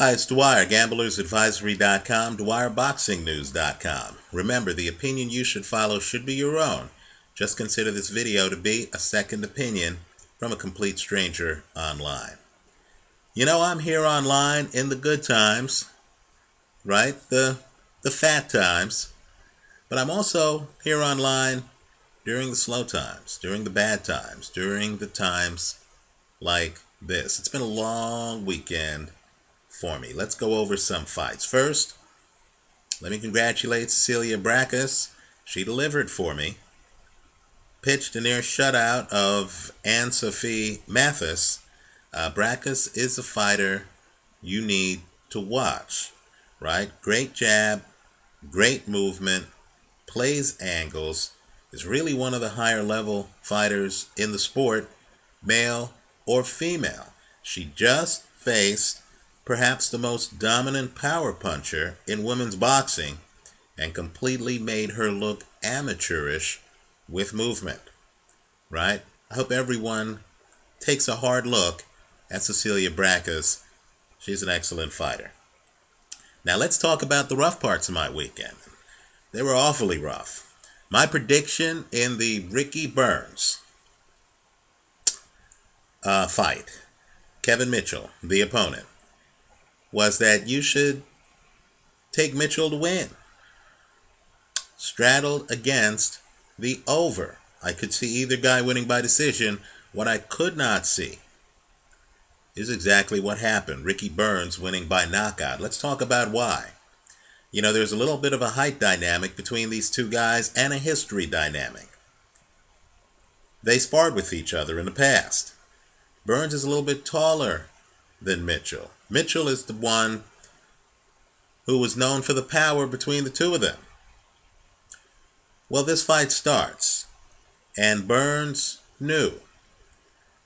Hi, it's Dwyer, gamblersadvisory.com, dwyerboxingnews.com. Remember, the opinion you should follow should be your own. Just consider this video to be a second opinion from a complete stranger online. You know, I'm here online in the good times, right? The fat times. But I'm also here online during the slow times, during the bad times, during the times like this. It's been a long weekend for me. Let's go over some fights. First, let me congratulate Cecilia Braekhus. She delivered for me. Pitched a near shutout of Anne-Sophie Mathis. Braekhus is a fighter you need to watch, right? Great jab, great movement, plays angles, is really one of the higher level fighters in the sport, male or female. She just faced perhaps the most dominant power puncher in women's boxing and completely made her look amateurish with movement, right? I hope everyone takes a hard look at Cecilia Braekhus. She's an excellent fighter. Now let's talk about the rough parts of my weekend. They were awfully rough. My prediction in the Ricky Burns fight, Kevin Mitchell, the opponent, was that you should take Mitchell to win. Straddled against the over. I could see either guy winning by decision. What I could not see is exactly what happened. Ricky Burns winning by knockout. Let's talk about why. You know, there's a little bit of a height dynamic between these two guys and a history dynamic. They sparred with each other in the past. Burns is a little bit taller than Mitchell. Mitchell is the one who was known for the power between the two of them. Well, this fight starts, and Burns knew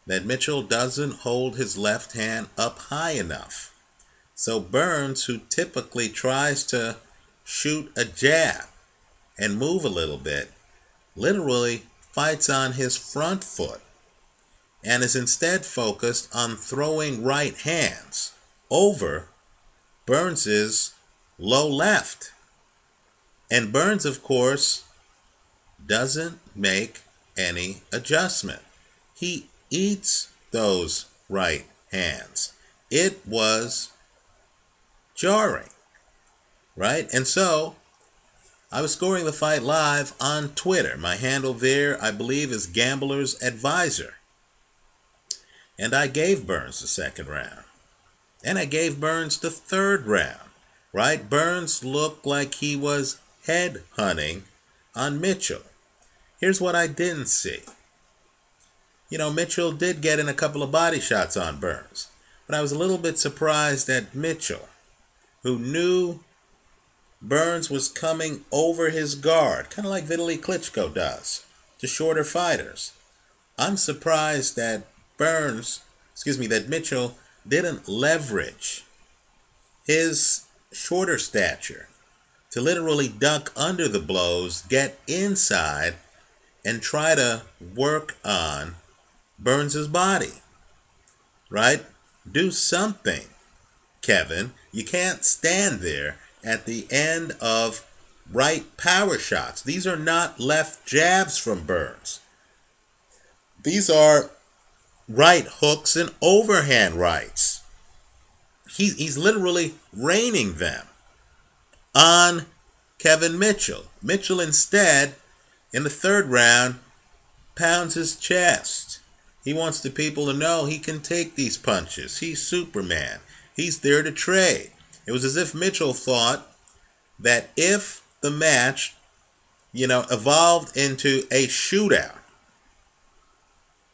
that Mitchell doesn't hold his left hand up high enough. So Burns, who typically tries to shoot a jab and move a little bit, literally fights on his front foot and is instead focused on throwing right hands over Burns's low left. And Burns, of course, doesn't make any adjustment. He eats those right hands. It was jarring, right? And so I was scoring the fight live on Twitter. My handle there, I believe, is Gambler's Advisor. And I gave Burns the second round. And I gave Burns the third round, right? Burns looked like he was head hunting on Mitchell. Here's what I didn't see. You know, Mitchell did get in a couple of body shots on Burns. But I was a little bit surprised that Mitchell, who knew Burns was coming over his guard, kind of like Vitaly Klitschko does to shorter fighters. I'm surprised that that Mitchell didn't leverage his shorter stature to literally duck under the blows, get inside, and try to work on Burns's body, right? Do something, Kevin. You can't stand there at the end of right power shots. These are not left jabs from Burns. These are right hooks and overhand rights. He's literally raining them on Kevin Mitchell. Mitchell instead, in the third round, pounds his chest. He wants the people to know he can take these punches. He's Superman. He's there to trade. It was as if Mitchell thought that if the match, evolved into a shootout,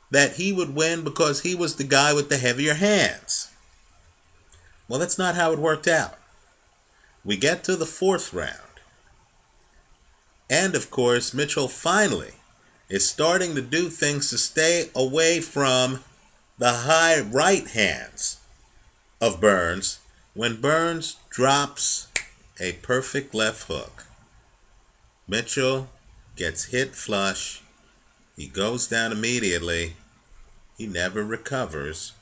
that he would win because he was the guy with the heavier hands. Well, that's not how it worked out. We get to the fourth round. And, of course, Mitchell finally is starting to do things to stay away from the high right hands of Burns when Burns drops a perfect left hook. Mitchell gets hit flush. He goes down immediately. He never recovers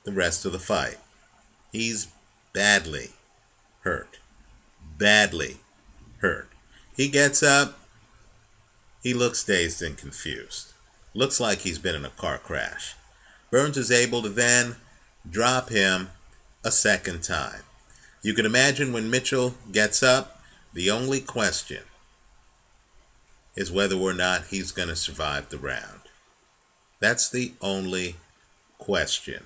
the rest of the fight. He's badly hurt. Badly hurt. He gets up. He looks dazed and confused. Looks like he's been in a car crash. Burns is able to then drop him a second time. You can imagine when Mitchell gets up, the only question is whether or not he's going to survive the round. That's the only question.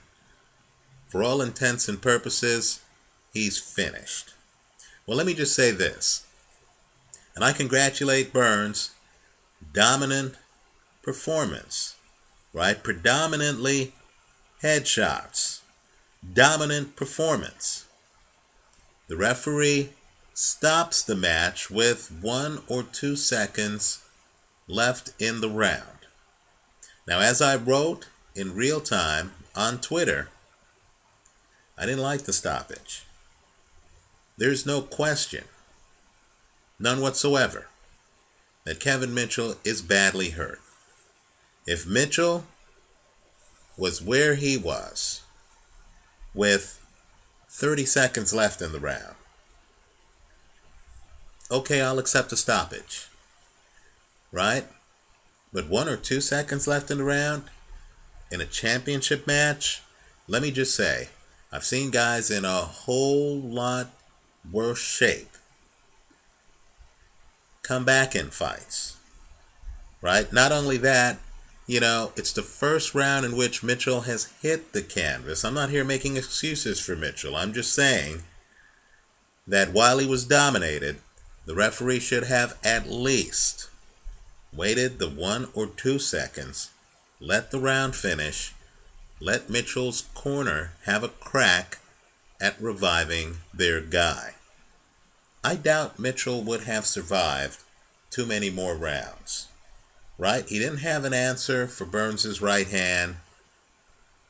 For all intents and purposes, he's finished. Well, let me just say this, and I congratulate Burns. Dominant performance, right? Predominantly headshots. Dominant performance. The referee stops the match with 1 or 2 seconds left in the round. Now, as I wrote in real time on Twitter, I didn't like the stoppage. There's no question, none whatsoever, that Kevin Mitchell is badly hurt. If Mitchell was where he was with 30 seconds left in the round, okay, I'll accept a stoppage, right? But 1 or 2 seconds left in the round in a championship match, let me just say, I've seen guys in a whole lot worse shape come back in fights, right? Not only that, it's the first round in which Mitchell has hit the canvas. I'm not here making excuses for Mitchell. I'm just saying that while he was dominated, the referee should have at least waited the 1 or 2 seconds, let the round finish, let Mitchell's corner have a crack at reviving their guy. I doubt Mitchell would have survived too many more rounds, right? He didn't have an answer for Burns' right hand.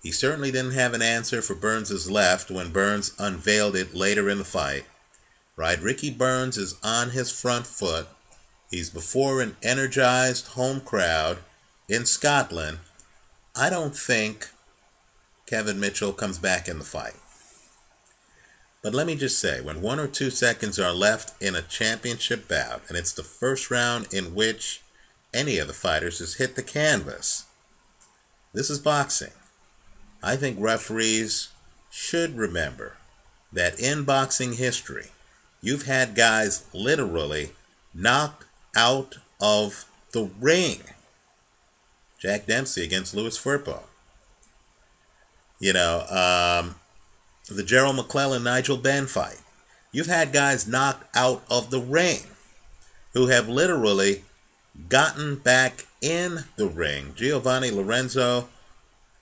He certainly didn't have an answer for Burns' left when Burns unveiled it later in the fight, right? Ricky Burns is on his front foot. He's before an energized home crowd in Scotland. I don't think Kevin Mitchell comes back in the fight. But let me just say, when 1 or 2 seconds are left in a championship bout, and it's the first round in which any of the fighters has hit the canvas, this is boxing. I think referees should remember that in boxing history, you've had guys literally knocked out of the ring. Jack Dempsey against Louis Firpo. The Gerald McClellan-Nigel Benn fight. You've had guys knocked out of the ring who have literally gotten back in the ring. Giovanni Lorenzo,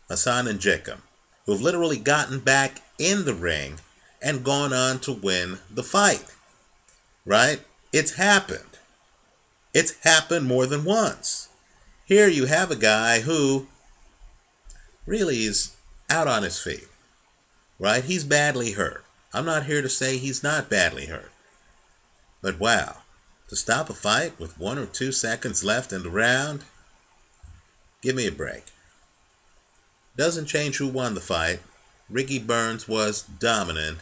Hassan Njikum, who have literally gotten back in the ring and gone on to win the fight. Right? It's happened. It's happened more than once. Here you have a guy who really is out on his feet. Right? He's badly hurt. I'm not here to say he's not badly hurt. But wow, to stop a fight with 1 or 2 seconds left in the round, give me a break. Doesn't change who won the fight. Ricky Burns was dominant.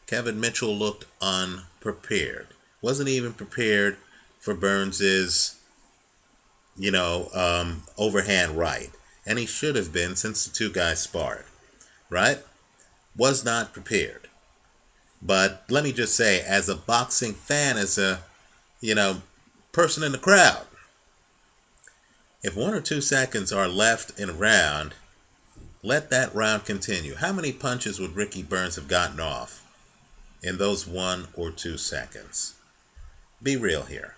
Kevin Mitchell looked unprepared. Wasn't even prepared for Burns's, overhand right. And he should have been since the two guys sparred. Right? Was not prepared. But let me just say, as a boxing fan, as a, person in the crowd, if 1 or 2 seconds are left in a round, let that round continue. How many punches would Ricky Burns have gotten off in those 1 or 2 seconds? Be real here.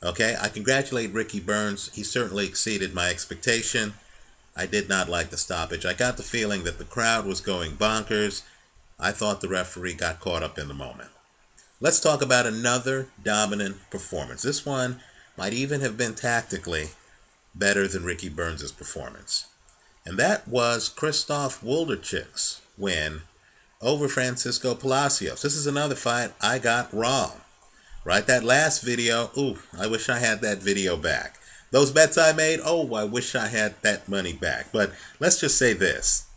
Okay, I congratulate Ricky Burns. He certainly exceeded my expectation. I did not like the stoppage. I got the feeling that the crowd was going bonkers. I thought the referee got caught up in the moment. Let's talk about another dominant performance. This one might even have been tactically better than Ricky Burns' performance. And that was Krzysztof Wlodarcyk's win over Francisco Palacios. This is another fight I got wrong. Right? That last video, I wish I had that video back. Those bets I made, I wish I had that money back. But let's just say this.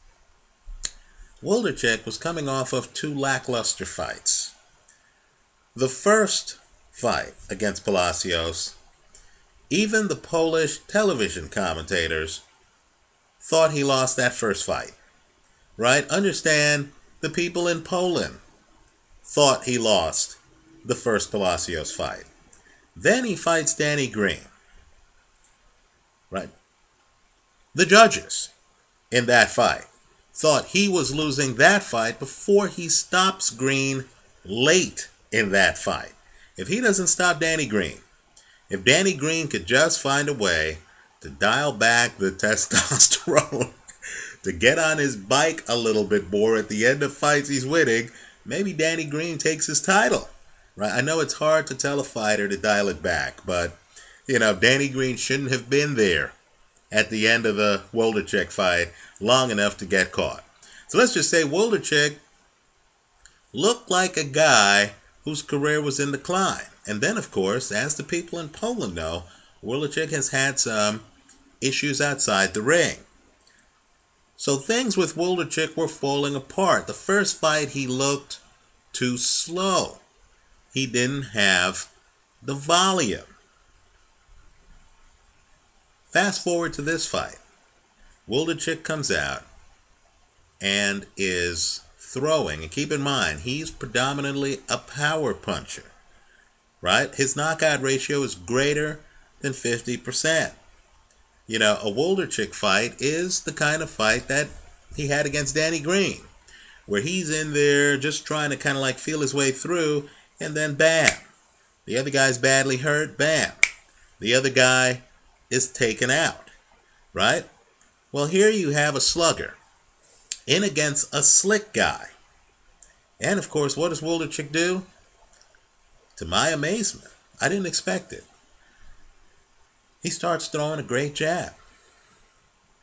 Wlodarcyk was coming off of 2 lackluster fights. The first fight against Palacios, even the Polish television commentators thought he lost that first fight. Right? Understand, the people in Poland thought he lost the first Palacios fight. Then he fights Danny Green. Right? The judges in that fight thought he was losing that fight before he stops Green late in that fight. If he doesn't stop Danny Green, if Danny Green could just find a way to dial back the testosterone, to get on his bike a little bit more at the end of fights he's winning, maybe Danny Green takes his title. Right? I know it's hard to tell a fighter to dial it back, but, Danny Green shouldn't have been there at the end of the Wlodarcyk fight long enough to get caught. So let's just say Wlodarcyk looked like a guy whose career was in decline. And then, of course, as the people in Poland know, Wlodarcyk has had some issues outside the ring. So things with Wlodarcyk were falling apart. The first fight, he looked too slow. He didn't have the volume. Fast forward to this fight. Wlodarcyk comes out and is throwing. And keep in mind, he's predominantly a power puncher. Right? His knockout ratio is greater than 50%. A Wlodarcyk fight is the kind of fight that he had against Danny Green, where he's in there just trying to kind of like feel his way through, and then bam, the other guy's badly hurt, bam, the other guy is taken out, right? Well, here you have a slugger in against a slick guy. And of course, what does Wlodarcyk do? To my amazement, I didn't expect it. He starts throwing a great jab.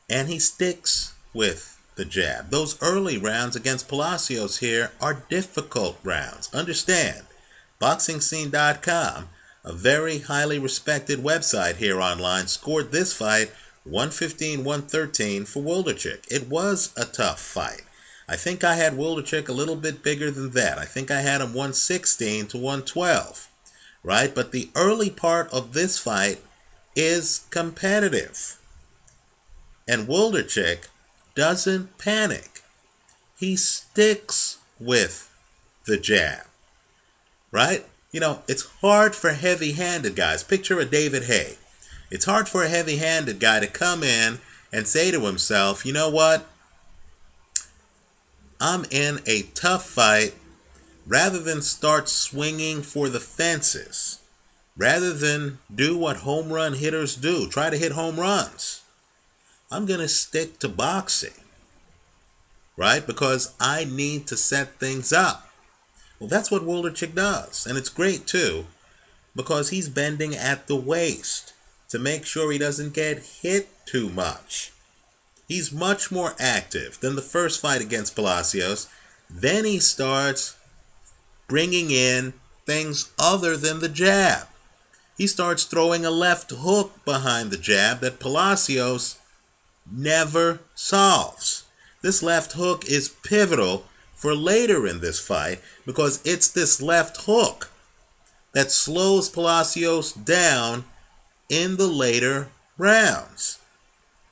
And he sticks with the jab. Those early rounds against Palacios here are difficult rounds. Understand, BoxingScene.com, a very highly respected website here online, scored this fight 115-113 for Wlodarcyk. It was a tough fight. I think I had Wlodarcyk a little bit bigger than that. I think I had him 116-112, right? But the early part of this fight is competitive. And Wlodarcyk doesn't panic. He sticks with the jab, right? It's hard for heavy-handed guys. Picture a David Haye. It's hard for a heavy-handed guy to come in and say to himself, you know what? I'm in a tough fight. Rather than start swinging for the fences, rather than do what home run hitters do, try to hit home runs, I'm going to stick to boxing, right? Because I need to set things up. Well, that's what Wlodarcyk does. And it's great, too, because he's bending at the waist to make sure he doesn't get hit too much. He's much more active than the first fight against Palacios. Then he starts bringing in things other than the jab. He starts throwing a left hook behind the jab that Palacios never solves. This left hook is pivotal for later in this fight because it's this left hook that slows Palacios down in the later rounds.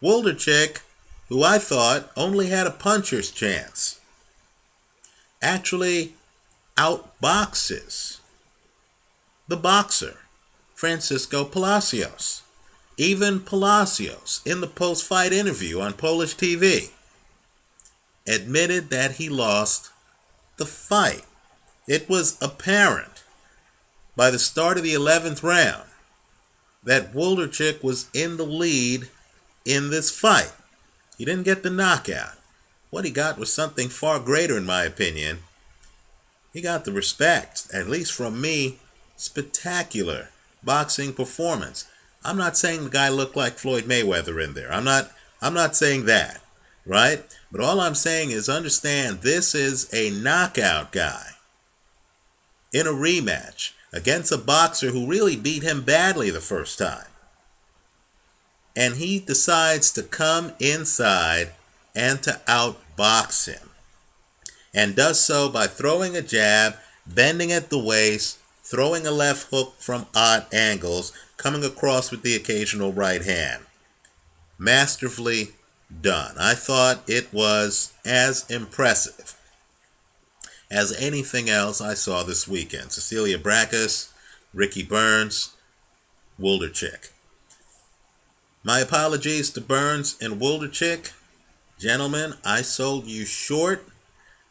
Wlodarcyk, who I thought only had a puncher's chance, actually outboxes the boxer, Francisco Palacios. Even Palacios, in the post-fight interview on Polish TV, admitted that he lost the fight. It was apparent by the start of the 11th round that Wlodarcyk was in the lead in this fight. He didn't get the knockout. What he got was something far greater, in my opinion. He got the respect, at least from me, spectacular boxing performance. I'm not saying the guy looked like Floyd Mayweather in there. I'm not saying that, right? But all I'm saying is understand this is a knockout guy in a rematch against a boxer who really beat him badly the first time. And he decides to come inside and to outbox him. and does so by throwing a jab, bending at the waist, throwing a left hook from odd angles, coming across with the occasional right hand. Masterfully done. I thought it was as impressive as anything else I saw this weekend. Cecilia Braekhus, Ricky Burns, Wlodarcyzk. My apologies to Burns and Wlodarcyzk. Gentlemen, I sold you short.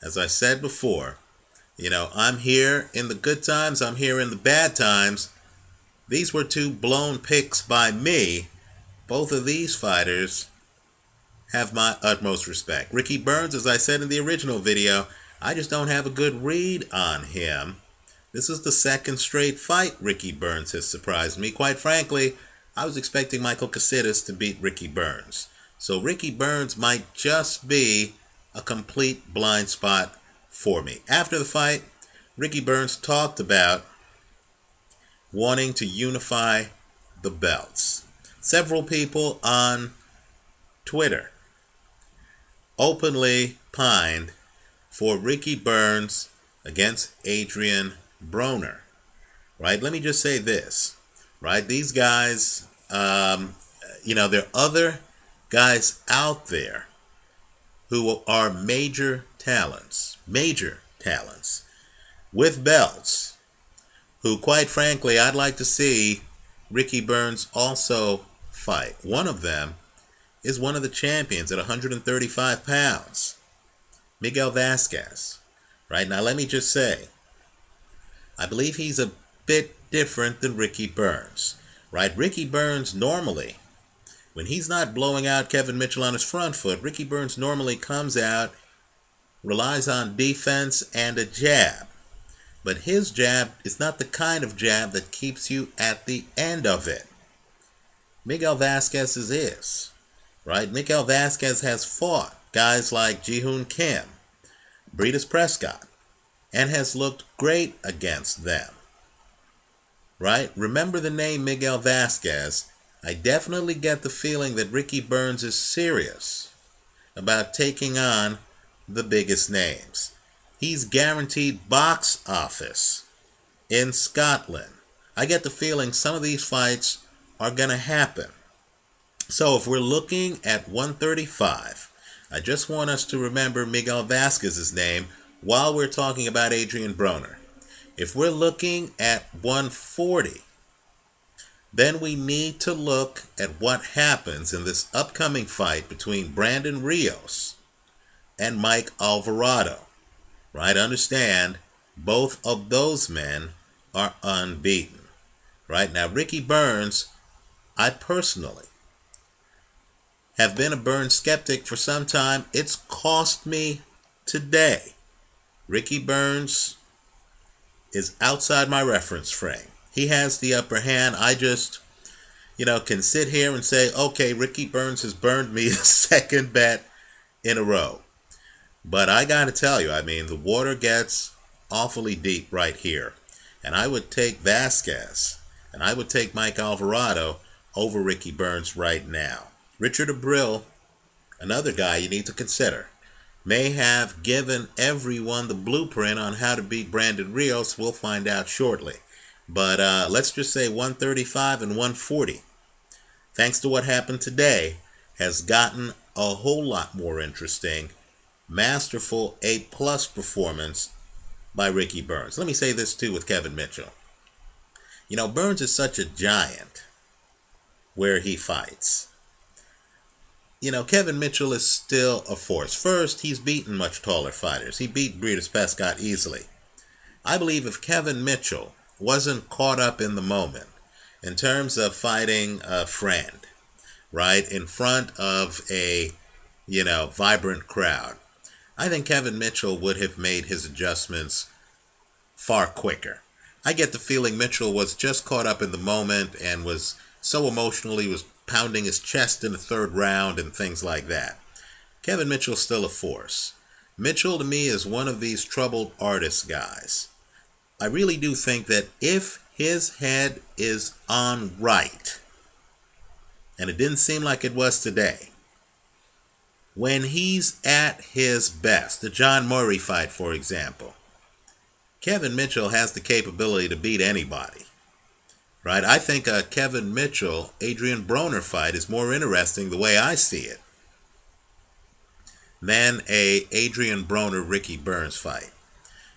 As I said before, I'm here in the good times, I'm here in the bad times. These were two blown picks by me. Both of these fighters have my utmost respect. Ricky Burns, as I said in the original video, I just don't have a good read on him. This is the second straight fight Ricky Burns has surprised me. Quite frankly, I was expecting Michael Casitas to beat Ricky Burns. So Ricky Burns might just be a complete blind spot for me. After the fight, Ricky Burns talked about wanting to unify the belts. Several people on Twitter openly pined for Ricky Burns against Adrian Broner. Right? Let me just say this. Right? These guys, there are other guys out there who are major talents with belts, who quite frankly I'd like to see Ricky Burns also fight. One of them is one of the champions at 135 pounds, Miguel Vazquez. Right? Now let me just say, I believe he's a bit different than Ricky Burns. Right? Ricky Burns normally, when he's not blowing out Kevin Mitchell on his front foot, Ricky Burns normally comes out, relies on defense and a jab. But his jab is not the kind of jab that keeps you at the end of it. Miguel Vazquez's is. Right? Miguel Vazquez has fought guys like Ji-Hoon Kim, Braekhus Prescott, and has looked great against them. Right? Remember the name Miguel Vazquez. I definitely get the feeling that Ricky Burns is serious about taking on the biggest names. He's guaranteed box office in Scotland. I get the feeling some of these fights are going to happen. So if we're looking at 135, I just want us to remember Miguel Vazquez's name while we're talking about Adrian Broner. If we're looking at 140, then we need to look at what happens in this upcoming fight between Brandon Rios and Mike Alvarado. Right? Understand, both of those men are unbeaten. Right? Now, Ricky Burns, I personally have been a Burns skeptic for some time. It's cost me today. Ricky Burns is outside my reference frame. He has the upper hand. I just, can sit here and say, okay, Ricky Burns has burned me a second bet in a row. But I got to tell you, the water gets awfully deep right here. And I would take Vazquez and I would take Mike Alvarado over Ricky Burns right now. Richard Abril, another guy you need to consider, may have given everyone the blueprint on how to beat Brandon Rios. We'll find out shortly. But let's just say 135 and 140, thanks to what happened today, has gotten a whole lot more interesting. Masterful A+ performance by Ricky Burns. Let me say this too with Kevin Mitchell. Burns is such a giant where he fights. Kevin Mitchell is still a force. First, he's beaten much taller fighters. He beat Braekhus Prescott easily. I believe if Kevin Mitchell wasn't caught up in the moment in terms of fighting a friend, right, in front of a, vibrant crowd, I think Kevin Mitchell would have made his adjustments far quicker. I get the feeling Mitchell was just caught up in the moment and was so emotional he was pounding his chest in the third round and things like that. Kevin Mitchell's still a force. Mitchell, to me, is one of these troubled artist guys. I really do think that if his head is on right, and it didn't seem like it was today, when he's at his best, the John Murray fight, for example, Kevin Mitchell has the capability to beat anybody. Right? I think a Kevin Mitchell, Adrian Broner fight is more interesting the way I see it than a Adrian Broner Ricky Burns fight.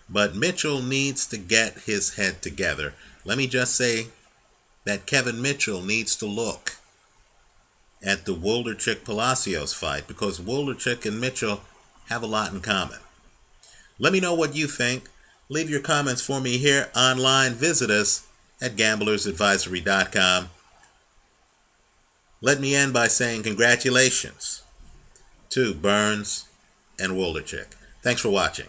But Mitchell needs to get his head together. Let me just say that Kevin Mitchell needs to look at the Wlodarcyzk Palacios fight, because Wlodarcyzk and Mitchell have a lot in common. Let me know what you think. Leave your comments for me here online. Visit us at gamblersadvisory.com. Let me end by saying congratulations to Burns and Wlodarcyzk. Thanks for watching.